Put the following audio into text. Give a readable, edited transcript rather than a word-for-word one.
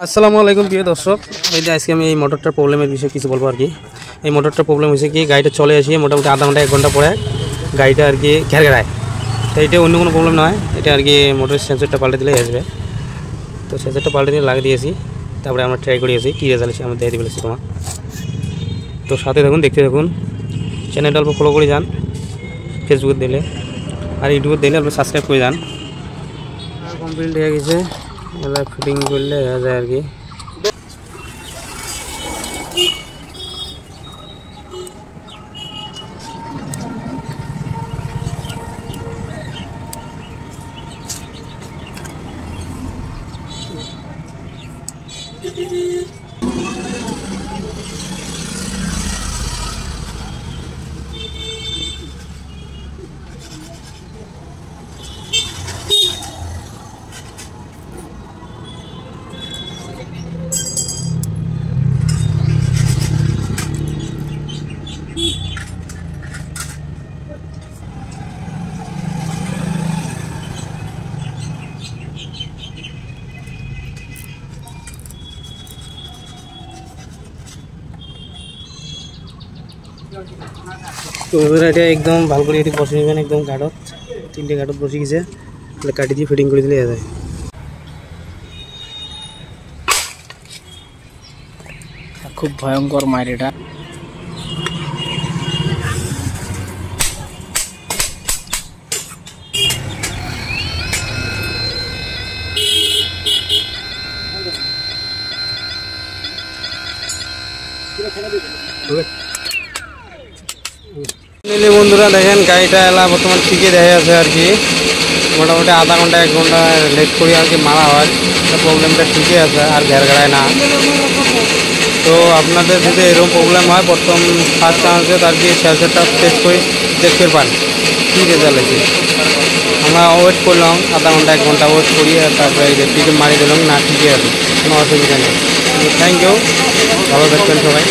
আসসালামু আলাইকুম প্রিয় দর্শক, এই যে আজকে আমি এই মোটরটার প্রবলেমের বিষয়ে কিছু বলবো আর কি। এই মোটরটার প্রবলেম হয়েছে কি, গাড়িটা চলে আসিয়ে মোটামুটি আধা ঘন্টা 1 ঘন্টা পরে গাড়িটা আর কি ঘেরঘেরায়। তো এটা অন্য কোনো প্রবলেম নয়, এটা আর কি মোটরের সেন্সরটা পাল্টে দিলেই আসবে। তো সেন্সরটা পাল্টে দিয়ে লাগিয়ে দিয়েছি, তারপরে আমরা ট্রাই করিয়েছি কী রেজাল্ট এসে আমরা দিয়ে বলেছি তোমার। তো সাথে দেখুন, দেখতে দেখুন, চ্যানেলটা অল্প ফলো করে যান, ফেসবুকে দিলে আর ইউটিউবে দিলে অল্প সাবস্ক্রাইব করে যান। কমপ্লিট হয়ে গেছে, এগুলো ফিটিং করলে হয়ে যায় আর কি। তো এবার এটা একদম ভালো করে এটি বসে নেবেন, একদম গাঢ়ত 3টে গাঢ়ত বসে গেছে, তাহলে কাটি দিয়ে ফিটিং করে দিলে যায়। খুব ভয়ঙ্কর মায়ের এটা। বন্ধুরা দেখেন, গাড়িটা এলা বর্তমান ঠিকই দেখা আছে আর কি। মোটামুটি আধা ঘন্টা 1 ঘন্টা লেট করে আর কি মারা হয়, প্রবলেমটা ঠিকই আছে আর ঘেরঘেরায় না। তো আপনাদের যদি এরকম প্রবলেম হয়, প্রথম ফার্স্ট চান্সে আর কি সেন্সরটা টেস্ট করে দেখতে পান কী রেজাল্ট আছে। আমরা ওয়েট করলাম আধা ঘন্টা 1 ঘন্টা ওয়েট করিয়ে, তারপরে এই যে টিকে মারি দিলাম, না ঠিকই আছে, কোনো অসুবিধা নেই। থ্যাংক ইউ, ভালো থাকবেন সবাই।